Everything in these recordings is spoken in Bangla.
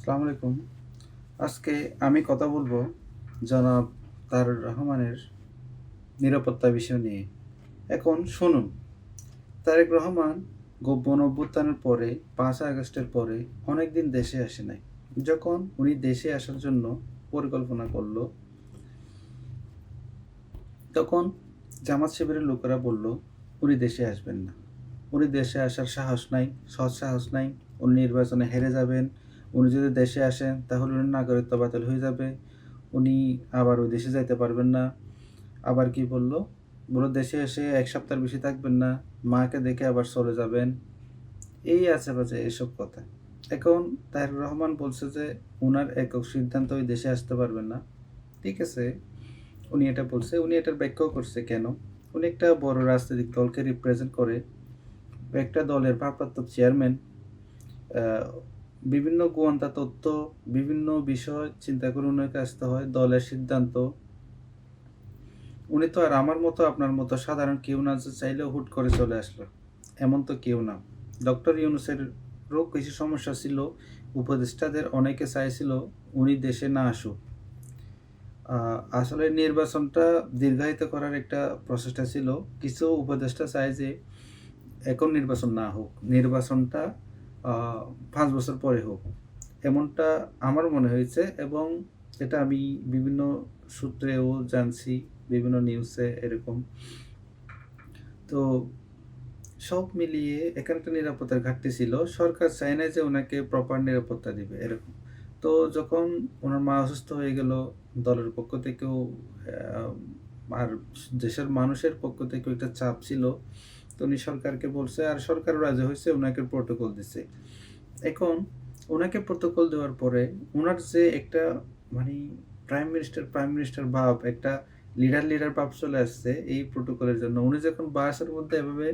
আসসালামু আলাইকুম। আজকে আমি কথা বলবো জনাব তারেক রহমানের নিরাপত্তা বিষয় নিয়ে। এখন শুনুন, তারেক রহমান গণ-অভ্যুত্থানের পরে ৫ই আগস্টের পরে অনেকদিন দেশে আসে নাই। যখন উনি দেশে আসার জন্য পরিকল্পনা করল, তখন জামাত শিবিরের লোকেরা বলল, উনি দেশে আসবেন না। উনি দেশে আসার সাহস নাই, সৎ সাহস নাই। উনি নির্বাচনে হেরে যাবেন। উনি যদি দেশে আসেন তাহলে উনার নাগরিকত্ব বাতিল হয়ে যাবে। উনি আবার ওই দেশে যাইতে পারবেন না। আবার কি বলল? বলল দেশে এসে ১ সপ্তাহের বেশি থাকবেন না। মাকে দেখে আবার চলে যাবেন। এই আজে-বাজে এসব কথা। এখন তারেক রহমান বলছে যে উনার একক সিদ্ধান্তে ওই দেশে আসতে পারবেন না। ঠিক আছে, উনি এটা বলছে। উনি এটার ব্যাখ্যাও করছে কেন? উনি একটা বড় রাজনৈতিক দলকে রিপ্রেজেন্ট করে। একটা দলের ভারপ্রাপ্ত চেয়ারম্যান। আ বিভিন্ন গোয়েন্দা তথ্য, বিভিন্ন বিষয় চিন্তা করে উনাকে আসতে হয়। দলের সিদ্ধান্ত। উনি তো আর আমার মতো আপনার মতো সাধারণ কেউ না যে চাইলেও হুট করে চলে আসলো। এমন তো কেউ না। ডক্টর ইউনূসেরও কিছু সমস্যা ছিল। উপদেষ্টাদের অনেকে চাইছিল উনি দেশে না আসুক। আ আসলে নির্বাচনটা দীর্ঘায়িত করার একটা প্রচেষ্টা ছিল। কিছু উপদেষ্টা চায় যে এখন নির্বাচন না হোক। নির্বাচনটা আ ৫ বছর পরে হোক। এমনটা আমার মনে হয়েছে এবং এটা আমি বিভিন্ন সূত্রেও জানছি, বিভিন্ন নিউজে এরকম। তো সব মিলিয়ে এখানে একটা নিরাপত্তার ঘাটতি ছিল। সরকার চায় না যে উনাকে প্রপার নিরাপত্তা দিবে এরকম। তো যখন উনার মা অসুস্থ হয়ে গেল, দলের পক্ষ থেকেও আ আর দেশের মানুষের পক্ষ থেকেও একটা চাপ ছিল। তো উনি সরকারকে বলছে আর সরকারও রাজি হইছে, উনাকে প্রটোকল দিছে। এখন উনাকে প্রটোকল দেওয়ার পরে উনার যে একটা মানি প্রাইম মিনিস্টার ভাব, একটা লিডার ভাব চলে আসছে এই প্রটোকলের জন্য। উনি যখন বাসের মধ্যে এভাবে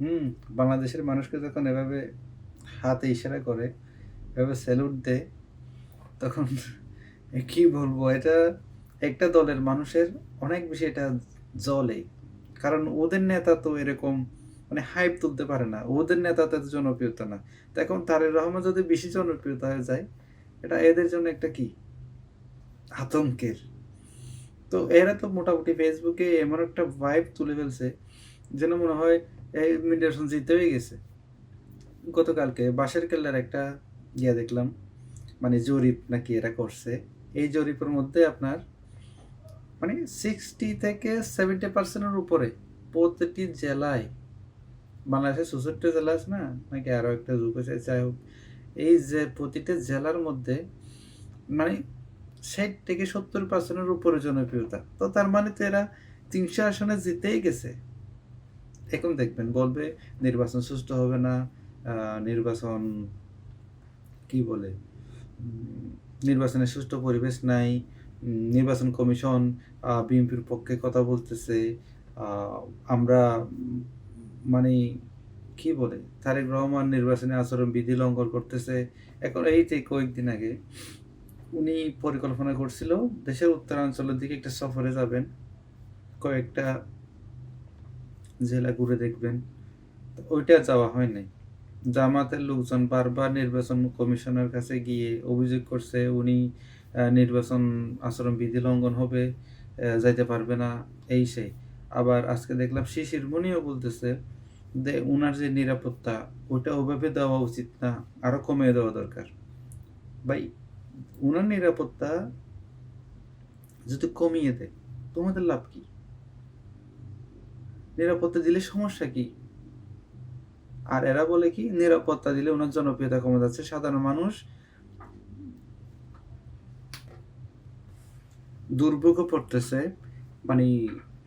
হুম, বাংলাদেশের মানুষকে যখন এভাবে হাতে ইশারা করে, এভাবে স্যালুট দেয়, তখন কি বলবো? এটা একটা দলের মানুষের অনেক বেশি এটা জ্বলে। কারণ ওদের নেতা তো এরকম হাইপ তুলতে পারে না। ওদের নেতা তো এত জনপ্রিয়তা না। তো এখন তারেক রহমান যদি বেশি জনপ্রিয়তা হয়ে যায়, এটা এদের জন্য একটা কি? আতঙ্কের। তো এরা তো মোটামুটি ফেসবুকে এমন একটা ভাইব তুলে ফেলছে, যেন মনে হয় এই নির্বাচন জিতে হয়ে গেছে। গতকালকে বাঁশের কেল্লার একটা দেখলাম, জরিপ নাকি এরা করছে। এই জরিপের মধ্যে আপনার 60 থেকে 70% এর উপরে প্রতিটি জেলায়, বাংলাদেশের ৬৪ জেলা আছে না? নাকি আরো একটা গ্রুপ আছে, যাই হোক। এই যে প্রতিটা জেলার মধ্যে মানে ৬০ থেকে ৭০% এর উপরে জনপ্রিয়তা। তো তার মানে তো এরা ৩০০ আসনে জিতেই গেছে। এখন দেখবেন বলবে নির্বাচন সুষ্ঠু হবে না, আ নির্বাচন কি বলে? নির্বাচনের সুষ্ঠু পরিবেশ নাই। নির্বাচন কমিশন বিএনপির পক্ষে কথা বলতেছে। আ আমরা মানে কি বলে? তারেক রহমান নির্বাচনী আচরণবিধি লঙ্ঘন করতেছে। এখন এই যে কয়েকদিন আগে উনি পরিকল্পনা করছিল দেশের উত্তরাঞ্চলের দিকে একটা সফরে যাবেন। কয়েকটা জেলা ঘুরে দেখবেন। তো ওইটা যাওয়া হয় নাই। জামাতের লোকজন বারবার নির্বাচন কমিশনের কাছে গিয়ে অভিযোগ করছে উনি নির্বাচন আচরণবিধি লঙ্ঘন হবে, যাইতে পারবে না, এই সেই। আবার আজকে দেখলাম শিশির মনিও বলতেছে যে উনার যে নিরাপত্তা ওটা ওভাবে দেওয়া উচিত না, আরো কমিয়ে দেওয়া দরকার। ভাই, উনার নিরাপত্তা যদি কমিয়ে দেয় তোমাদের লাভ কি? নিরাপত্তা দিলে সমস্যা কি? আর এরা বলে কি নিরাপত্তা দিলে উনার জনপ্রিয়তা কমে যাচ্ছে, সাধারণ মানুষ দুর্ভোগে পড়তেছে। মানে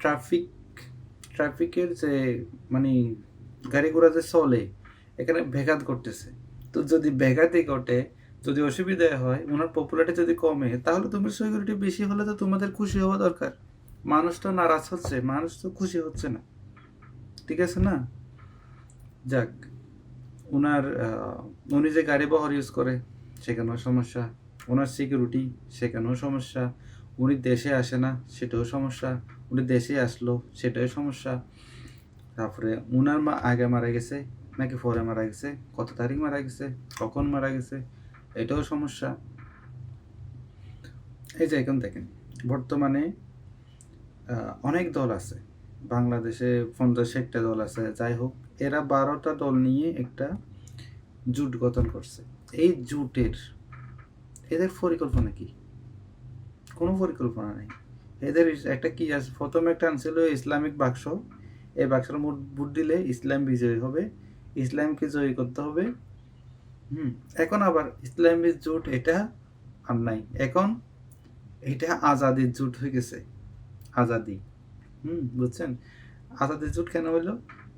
ট্রাফিক ট্রাফিকের যে মানে গাড়ি ঘোড়া যে চলে, এখানে ব্যাঘাত ঘটতেছে। তো যদি ব্যাঘাতই ঘটে, যদি অসুবিধা হয়, উনার পপুলারিটি যদি কমে, তাহলে তুমি সিকিউরিটি বেশি হলে তো তোমাদের খুশি হওয়া দরকার। মানুষ তো নারাজ হচ্ছে, মানুষ তো খুশি হচ্ছে না। ঠিক আছে না? যাক, উনার উনি যে গাড়ি বহর ইউজ করে সেখানেও সমস্যা, ওনার সিকিউরিটি সেখানেও সমস্যা, উনি দেশে আসে না সেটাও সমস্যা, উনি দেশে আসলো সেটাও সমস্যা। তারপরে উনার মা আগে মারা গেছে নাকি পরে মারা গেছে, কত তারিখ মারা গেছে, কখন মারা গেছে, এটাও সমস্যা। এই যে এখন দেখেন বর্তমানে অনেক দল আছে বাংলাদেশে, 50-60টা দল আছে, যাই হোক এরা 12টা দল নিয়ে একটা জোট গঠন করছে। এই জোটের এদের পরিকল্পনা কি? কোনো পরিকল্পনা নেই এদের। একটা কি আছে, প্রথমে একটা আনছিল ইসলামিক বাক্স, এই বাক্সের ভোট দিলে ইসলাম বিজয়ী হবে, ইসলামকে জয়ী করতে হবে। এখন আবার ইসলামী জোট এটা আর নাই, এখন এটা আজাদির জোট হয়ে গেছে। আজাদি, বুঝছেন? আজাদির জোট কেন হইলো?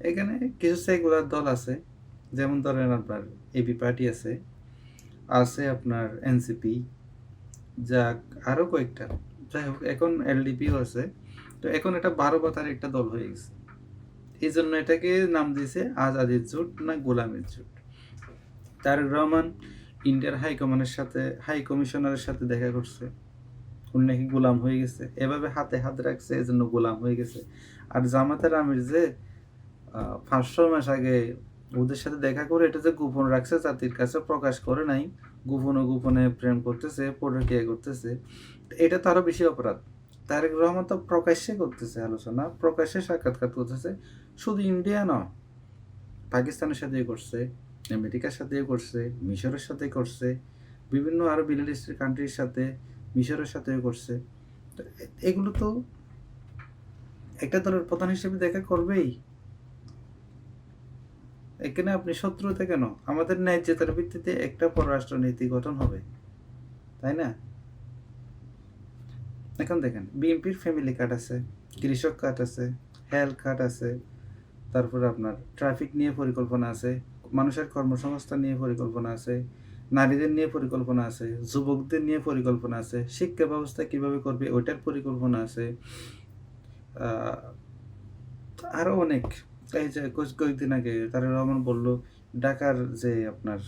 এখানে কিছু সেকুলার দল আছে, যেমন ধরেন আপনার এবি পার্টি আছে, আছে আপনার এনসিপি, যাক আরো কয়েকটা, যাই হোক এখন এলডিপিও আছে। তো এখন এটা 12 পাতার একটা দল হয়ে গেছে। এই জন্য এটাকে নাম দিয়েছে আজাদির জোট না গোলামের জোট। তারেক রহমান ইন্ডিয়ার হাই কমিশনারের সাথে দেখা করছে, উনি নাকি গোলাম হয়ে গেছে, এভাবে হাতে হাত রাখছে, এজন্য গোলাম হয়ে গেছে। আর জামাতের আমির যে 500 মাস আগে ওদের সাথে দেখা করে এটা যে গোপন রাখছে, জাতির কাছে প্রকাশ করে নাই, গোপনে গোপনে প্রেম করতেছে, পরকীয়া করতেছে, এটা তো আরো বেশি অপরাধ। তারেক রহমান তো প্রকাশ্যে করতেছে আলোচনা, প্রকাশ্যে সাক্ষাৎকার করতেছে, শুধু ইন্ডিয়া নয়, পাকিস্তানের সাথেও করছে, আমেরিকার সাথেও করছে, মিশরের সাথে করছে, বিভিন্ন আরো মিডল ইস্টের কান্ট্রির সাথে, মিশরের সাথেও করছে। এগুলো তো একটা দলের প্রধান হিসেবে দেখা করবেই। এখানে আপনি শত্রুতা কেন? আমাদের ন্যায্যতার ভিত্তিতে একটা পররাষ্ট্র নীতি গঠন হবে, তাই না? এখন দেখেন বিএনপির ফ্যামিলি কার্ড আছে, কৃষক কার্ড আছে, হেলথ কার্ড আছে, তারপরে আপনার ট্রাফিক নিয়ে পরিকল্পনা আছে, মানুষের কর্মসংস্থান নিয়ে পরিকল্পনা আছে, নারীদের নিয়ে পরিকল্পনা আছে, যুবকদের নিয়ে পরিকল্পনা আছে, শিক্ষা ব্যবস্থা কিভাবে করবে ওইটার পরিকল্পনা আছে, আরো অনেক। এই যে কয়েকদিন আগে তারেক রহমান বললো ঢাকার যে আপনার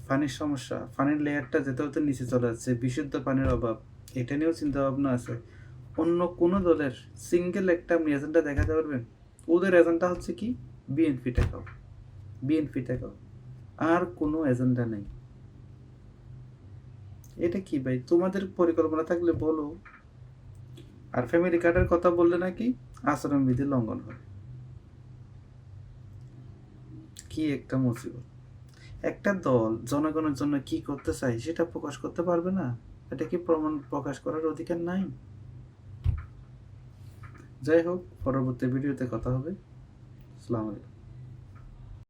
পানির সমস্যা, পানির লেয়ারটা যেতে হতে নিচে চলে যাচ্ছে, বিশুদ্ধ পানির অভাব, এটা নিয়েও চিন্তা ভাবনা আছে। অন্য কোনো দলের সিঙ্গেল একটা আপনি এজেন্ডা দেখাতে পারবেন? ওদের এজেন্ডা হচ্ছে কি? বিএনপি টেকাও, বিএনপি টেকাও, আর কোনো এজেন্ডা নেই। এটা কি ভাই? তোমাদের পরিকল্পনা থাকলে বলো। আর ফ্যামিলি কার্ডের কথা বললে নাকি আচরণবিধি লঙ্ঘন হয়। কি একটা মুসিবত! একটা দল জনগণের জন্য কি করতে চায় সেটা প্রকাশ করতে পারবে না, এটা কি প্রকাশ করার অধিকার নাই? যাই হোক, পরবর্তী ভিডিওতে কথা হবে। আসসালামু আলাইকুম।